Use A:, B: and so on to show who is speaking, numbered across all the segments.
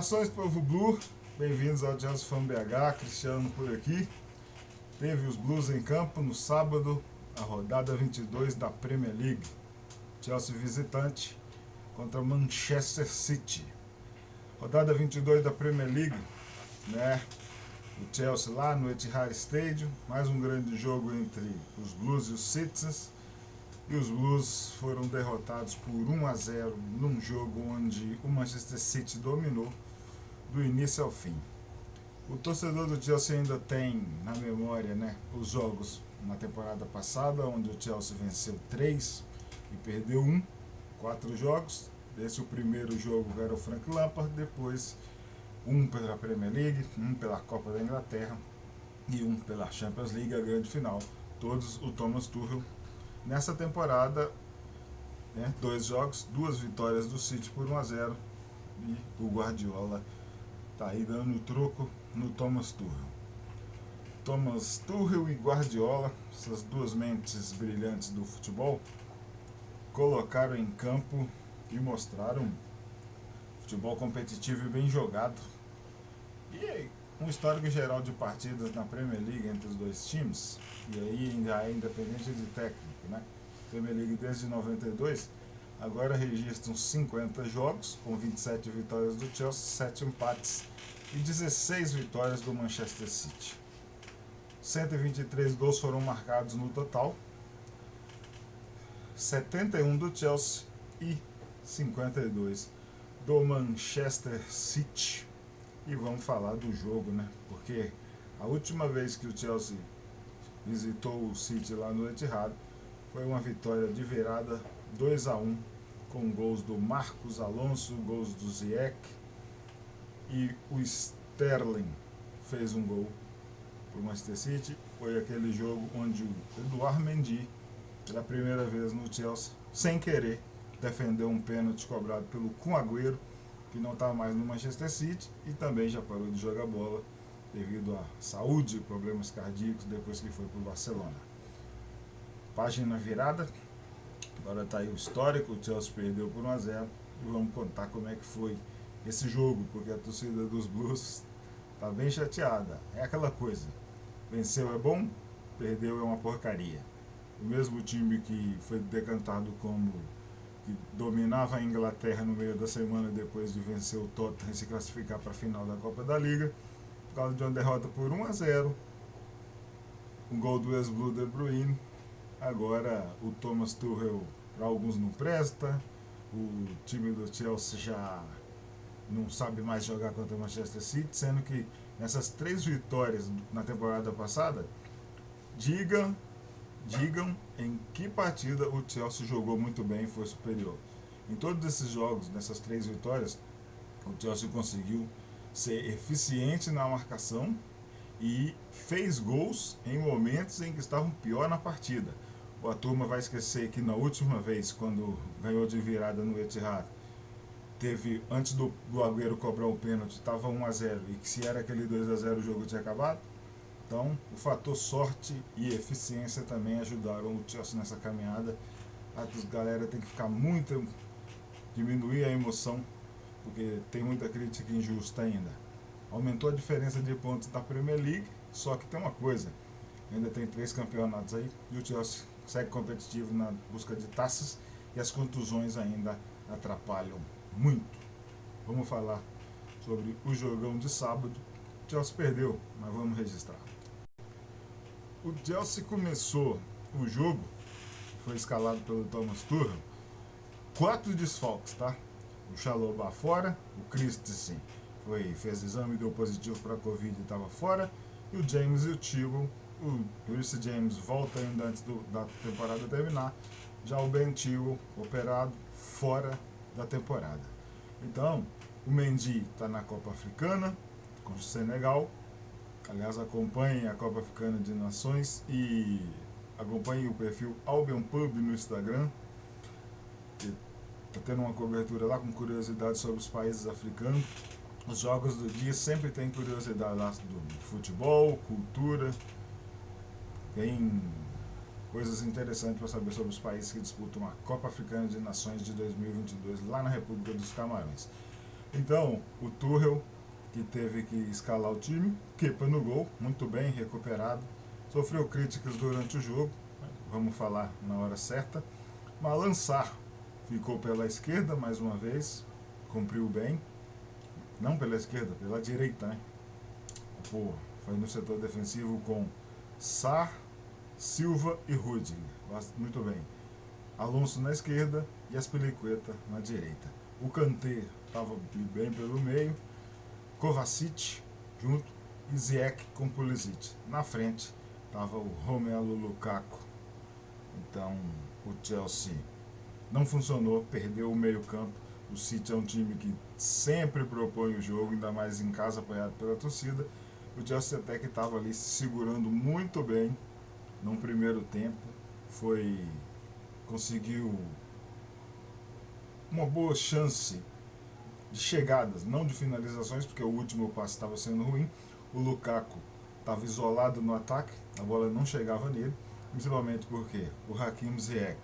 A: Saudações, povo Blue, bem-vindos ao Chelsea Fan BH, Cristiano por aqui. Teve os Blues em campo no sábado, a rodada 22 da Premier League. Chelsea visitante contra Manchester City. Rodada 22 da Premier League, né? O Chelsea lá no Etihad Stadium, mais um grande jogo entre os Blues e os Citizens. E os Blues foram derrotados por 1-0 num jogo onde o Manchester City dominou do início ao fim. O torcedor do Chelsea ainda tem na memória, né, os jogos na temporada passada, onde o Chelsea venceu 3 e perdeu 1, 4 jogos. Esse o primeiro jogo era o Frank Lampard, depois 1 pela Premier League, 1 pela Copa da Inglaterra e 1 pela Champions League, a grande final. Todos o Thomas Tuchel. Nessa temporada, né, 2 jogos, 2 vitórias do City por 1-0 e o Guardiola está aí dando o troco no Thomas Tuchel. Thomas Tuchel e Guardiola, essas duas mentes brilhantes do futebol, colocaram em campo e mostraram futebol competitivo e bem jogado. E um histórico geral de partidas na Premier League entre os dois times, e aí já é independente de técnico, né? Premier League desde 92, agora registram 50 jogos, com 27 vitórias do Chelsea, 7 empates e 16 vitórias do Manchester City. 123 gols foram marcados no total, 71 do Chelsea e 52 do Manchester City. E vamos falar do jogo, né? Porque a última vez que o Chelsea visitou o City lá no Etihad foi uma vitória de virada 2-1, com gols do Marcos Alonso, gols do Ziyech, e o Sterling fez um gol para o Manchester City. Foi aquele jogo onde o Edouard Mendy, pela primeira vez no Chelsea, sem querer, defendeu um pênalti cobrado pelo Kun Agüero, que não está mais no Manchester City e também já parou de jogar bola devido à saúde e problemas cardíacos depois que foi para o Barcelona. Página virada, agora está aí o histórico, o Chelsea perdeu por 1-0 e vamos contar como é que foi esse jogo, porque a torcida dos Blues está bem chateada. É aquela coisa, venceu é bom, perdeu é uma porcaria. O mesmo time que foi decantado como que dominava a Inglaterra no meio da semana depois de vencer o Tottenham e se classificar para a final da Copa da Liga, por causa de uma derrota por 1-0, um gol do ex-Blue De Bruyne. Agora o Thomas Tuchel, para alguns não presta, o time do Chelsea já não sabe mais jogar contra o Manchester City, sendo que nessas 3 vitórias na temporada passada, digam em que partida o Chelsea jogou muito bem e foi superior. Em todos esses jogos, nessas 3 vitórias, o Chelsea conseguiu ser eficiente na marcação e fez gols em momentos em que estavam pior na partida. A turma vai esquecer que na última vez, quando ganhou de virada no Etihad, teve, antes do Agüero cobrar o pênalti, estava 1-0, e que se era aquele 2-0 o jogo tinha acabado. Então, o fator sorte e eficiência também ajudaram o Chelsea nessa caminhada. A galera tem que ficar muito, diminuir a emoção, porque tem muita crítica injusta ainda. Aumentou a diferença de pontos da Premier League, só que tem uma coisa, ainda tem 3 campeonatos aí, e o Chelsea segue competitivo na busca de taças, e as contusões ainda atrapalham muito. Vamos falar sobre o jogão de sábado. O Chelsea perdeu, mas vamos registrar. O Chelsea começou o jogo, foi escalado pelo Thomas Tuchel, 4 desfalques, tá? O Chalobah fora, o Christensen fez exame e deu positivo para a Covid e estava fora, e o James e o Chilwell. O Reece James volta ainda antes da temporada terminar, já o Ben Chilwell operado fora da temporada. Então, o Mendy está na Copa Africana com o Senegal. Aliás, acompanhem a Copa Africana de Nações e acompanhem o perfil Albion Pub no Instagram. Está tendo uma cobertura lá com curiosidades sobre os países africanos. Os jogos do dia sempre tem curiosidade lá do futebol, cultura. Tem coisas interessantes para saber sobre os países que disputam a Copa Africana de Nações de 2022 lá na República dos Camarões. Então, o Tuchel, que teve que escalar o time, Kepa no gol, muito bem, recuperado, sofreu críticas durante o jogo, vamos falar na hora certa. Malang Sarr ficou pela esquerda mais uma vez, cumpriu bem, não pela esquerda, pela direita, né? Pô, foi no setor defensivo com Sarr, Silva e Rudiger, muito bem. Alonso na esquerda e Aspilicueta na direita. O Kanté estava bem pelo meio, Kovacic junto e Ziyech com Pulisic. Na frente estava o Romelu Lukaku. Então o Chelsea não funcionou, perdeu o meio campo. O City é um time que sempre propõe o jogo, ainda mais em casa, apoiado pela torcida. O Chelsea até que estava ali se segurando muito bem no primeiro tempo. Conseguiu uma boa chance de chegadas, não de finalizações, porque o último passe estava sendo ruim. O Lukaku estava isolado no ataque, a bola não chegava nele, principalmente porque o Hakim Ziyech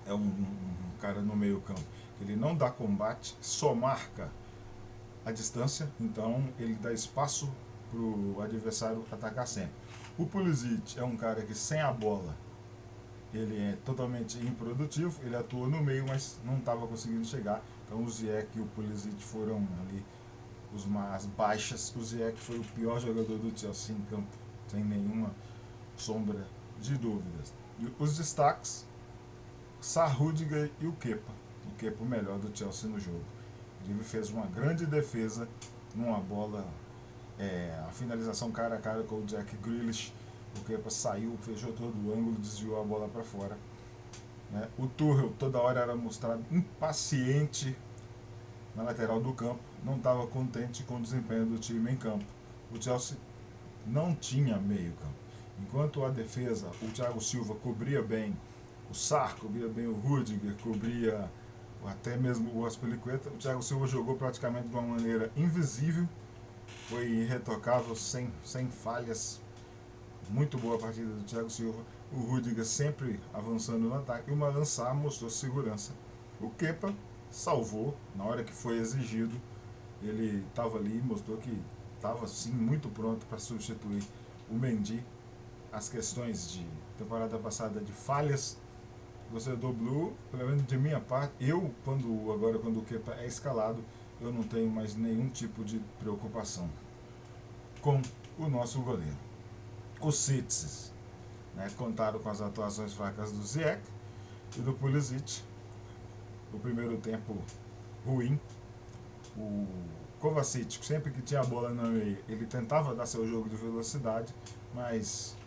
A: é um cara no meio campo, ele não dá combate, só marca a distância, então ele dá espaço para o adversário atacar sempre. O Pulisic é um cara que sem a bola ele é totalmente improdutivo, ele atua no meio, mas não estava conseguindo chegar. Então o Ziyech e o Pulisic foram ali as baixas. O Ziyech foi o pior jogador do Chelsea em campo, sem nenhuma sombra de dúvidas. E os destaques, Sarr, Rudiger e o Kepa. O Kepa o melhor do Chelsea no jogo. Ele fez uma grande defesa numa bola, a finalização cara a cara com o Jack Grealish. O Kepa saiu, fechou todo o ângulo, desviou a bola para fora. Né? O Tuchel toda hora era mostrado impaciente na lateral do campo, não estava contente com o desempenho do time em campo. O Chelsea não tinha meio campo. Enquanto a defesa, o Thiago Silva cobria bem o Sarr, cobria bem o Rudiger, cobria até mesmo o Aspilicueta, o Thiago Silva jogou praticamente de uma maneira invisível, foi irretocável, sem falhas. Muito boa a partida do Thiago Silva. O Rudiger sempre avançando no ataque. E o Malang Sarr mostrou segurança. O Kepa salvou na hora que foi exigido. Ele estava ali e mostrou que estava sim muito pronto para substituir o Mendy. As questões de temporada passada de falhas, torcedor Blue, pelo menos de minha parte, quando o Kepa é escalado, eu não tenho mais nenhum tipo de preocupação com o nosso goleiro. Os Citizens, né, contaram com as atuações fracas do Ziyech e do Pulisic. O primeiro tempo ruim. O Kovacic, sempre que tinha a bola na meia, ele tentava dar seu jogo de velocidade, mas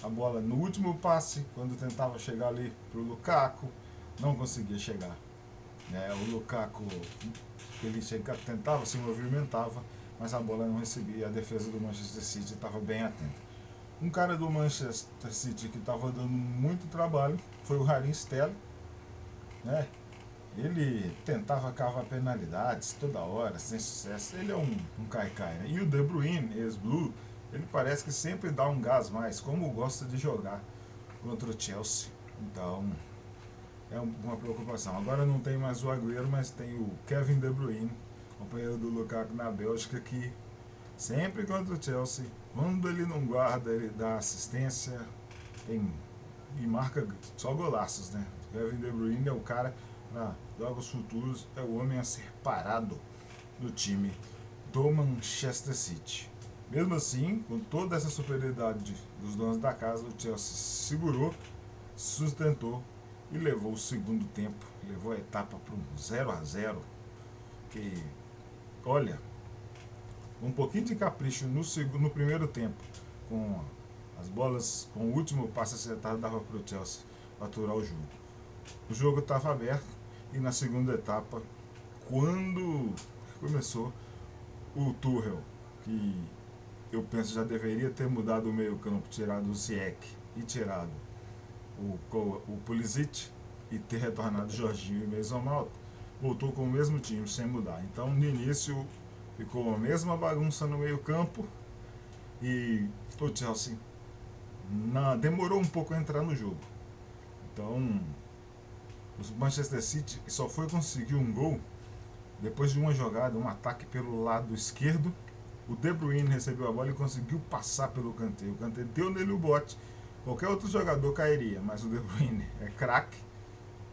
A: a bola no último passe, quando tentava chegar ali para o Lukaku, não conseguia chegar. Né? O Lukaku, ele tentava, se movimentava, mas a bola não recebia. A defesa do Manchester City estava bem atenta. Um cara do Manchester City que estava dando muito trabalho foi o Raheem Sterling, né? Ele tentava cavar penalidades toda hora, sem sucesso. Ele é um caicai, né? E o De Bruyne, ex-Blue, ele parece que sempre dá um gás mais, como gosta de jogar contra o Chelsea. Então, é uma preocupação. Agora não tem mais o Agüero, mas tem o Kevin De Bruyne, companheiro do Lukaku na Bélgica, que sempre contra o Chelsea, quando ele não guarda, ele dá assistência e marca só golaços, né? Kevin De Bruyne é o cara para jogos futuros, é o homem a ser parado do time do Manchester City. Mesmo assim, com toda essa superioridade dos donos da casa, o Chelsea segurou, sustentou e levou o segundo tempo, levou a etapa para um 0-0, que, olha, um pouquinho de capricho no primeiro tempo, com as bolas, com o último passe acertado, dava para o Chelsea aturar o jogo. O jogo estava aberto e na segunda etapa, quando começou, o Tuchel, que eu penso já deveria ter mudado o meio campo, tirado o Ziyech e tirado o Pulisic e ter retornado o Jorginho e Mason Mount, voltou com o mesmo time sem mudar. Então no início ficou a mesma bagunça no meio campo e o Chelsea demorou um pouco a entrar no jogo. Então o Manchester City só foi conseguir um gol depois de uma jogada, um ataque pelo lado esquerdo, o De Bruyne recebeu a bola e conseguiu passar pelo Kanté. O Kanté deu nele o bote. Qualquer outro jogador cairia, mas o De Bruyne é craque,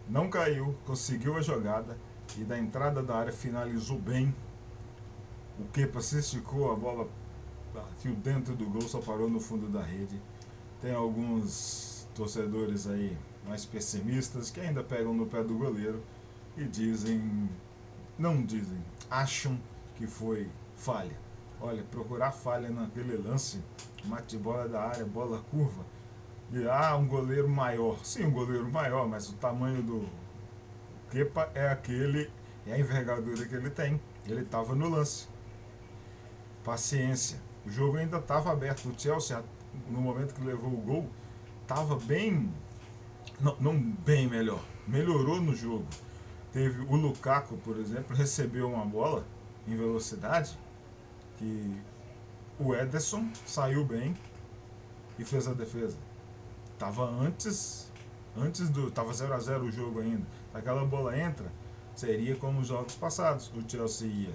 A: não caiu, conseguiu a jogada e da entrada da área finalizou bem. O Kepa se esticou, a bola bateu dentro do gol, só parou no fundo da rede. Tem alguns torcedores aí mais pessimistas que ainda pegam no pé do goleiro e acham que foi falha. Olha, procurar falha naquele lance, mate bola da área, bola curva, e um goleiro maior. Sim, um goleiro maior, mas o tamanho do Kepa é a envergadura que ele tem. Ele estava no lance. Paciência. O jogo ainda estava aberto. O Chelsea, no momento que levou o gol, estava bem, não bem melhor, melhorou no jogo. Teve o Lukaku, por exemplo, recebeu uma bola em velocidade que o Ederson saiu bem e fez a defesa. Tava tava 0-0 o jogo ainda. Se aquela bola entra, seria como os jogos passados. O Chelsea ia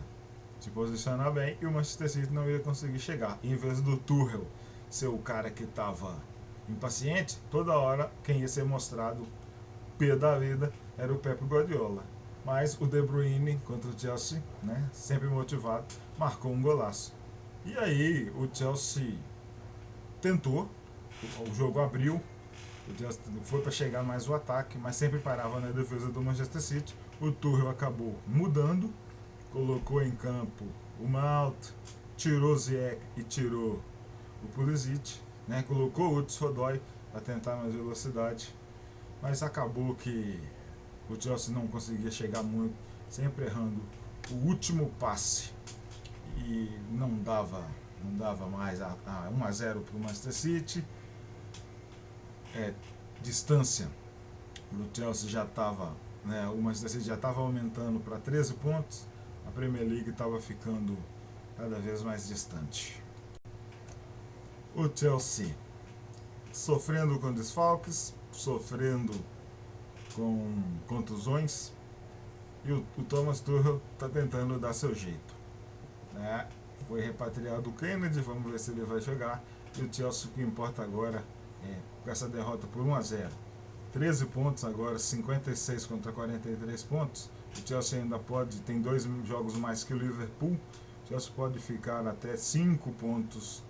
A: se posicionar bem e o Manchester City não ia conseguir chegar. Em vez do Tuchel ser o cara que estava impaciente, toda hora quem ia ser mostrado pé da vida era o Pep Guardiola. Mas o De Bruyne contra o Chelsea, né, sempre motivado, marcou um golaço. E aí o Chelsea tentou, o jogo abriu, o Chelsea foi para chegar mais o ataque, mas sempre parava na defesa do Manchester City. O Tuchel acabou mudando, colocou em campo o Mount, tirou o Ziyech e tirou o Pulisic, né? Colocou o Hudson-Odoi para tentar mais velocidade, mas acabou que o Chelsea não conseguia chegar muito, sempre errando o último passe e não dava mais a 1-0 para o Manchester City. Distância o Chelsea já estava, né, o Manchester City já estava aumentando para 13 pontos, a Premier League estava ficando cada vez mais distante. O Chelsea sofrendo com desfalques, sofrendo com contusões, e o Thomas Tuchel está tentando dar seu jeito, né? Foi repatriado o Kennedy, vamos ver se ele vai jogar, e o Chelsea, o que importa agora é com essa derrota por 1-0. 13 pontos agora, 56 contra 43 pontos. O Chelsea ainda tem 2 jogos mais que o Liverpool. O Chelsea pode ficar até 5 pontos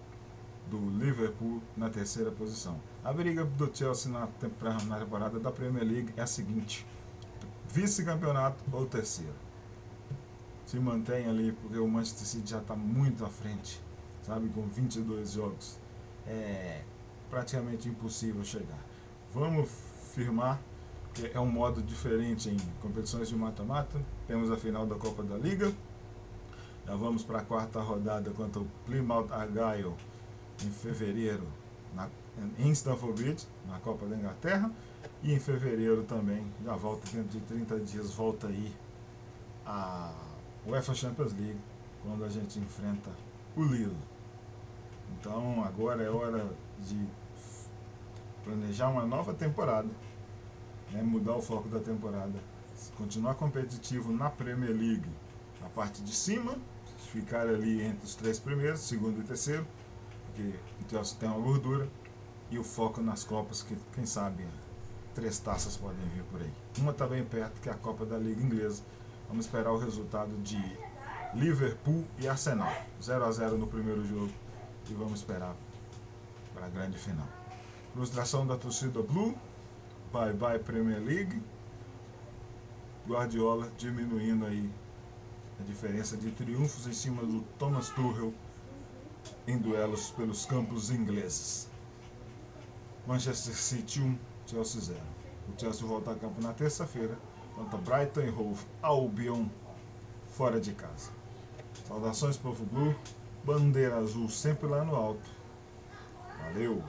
A: do Liverpool na terceira posição. A briga do Chelsea na temporada da Premier League é a seguinte: vice-campeonato ou terceiro. Se mantém ali, porque o Manchester City já está muito à frente, sabe, com 22 jogos. É praticamente impossível chegar. Vamos firmar que é um modo diferente em competições de mata-mata. Temos a final da Copa da Liga. Já vamos para a quarta rodada contra o Plymouth Argyle em fevereiro, em Stamford Bridge, na Copa da Inglaterra. E em fevereiro também, já volta dentro de 30 dias, volta aí a UEFA Champions League, quando a gente enfrenta o Lille. Então agora é hora de planejar uma nova temporada, né? Mudar o foco da temporada, continuar competitivo na Premier League, a parte de cima, ficar ali entre os 3 primeiros, segundo e terceiro, porque o Chelsea tem uma gordura, e o foco nas Copas, que quem sabe 3 taças podem vir por aí. Uma está bem perto, que é a Copa da Liga Inglesa. Vamos esperar o resultado de Liverpool e Arsenal, 0-0 no primeiro jogo, e vamos esperar para a grande final. Frustração da torcida Blue, bye bye Premier League. Guardiola diminuindo aí a diferença de triunfos em cima do Thomas Tuchel em duelos pelos campos ingleses. Manchester City 1, Chelsea 0. O Chelsea volta a campo na terça-feira contra Brighton e Hove Albion, fora de casa. Saudações, povo Blue, bandeira azul sempre lá no alto. Valeu!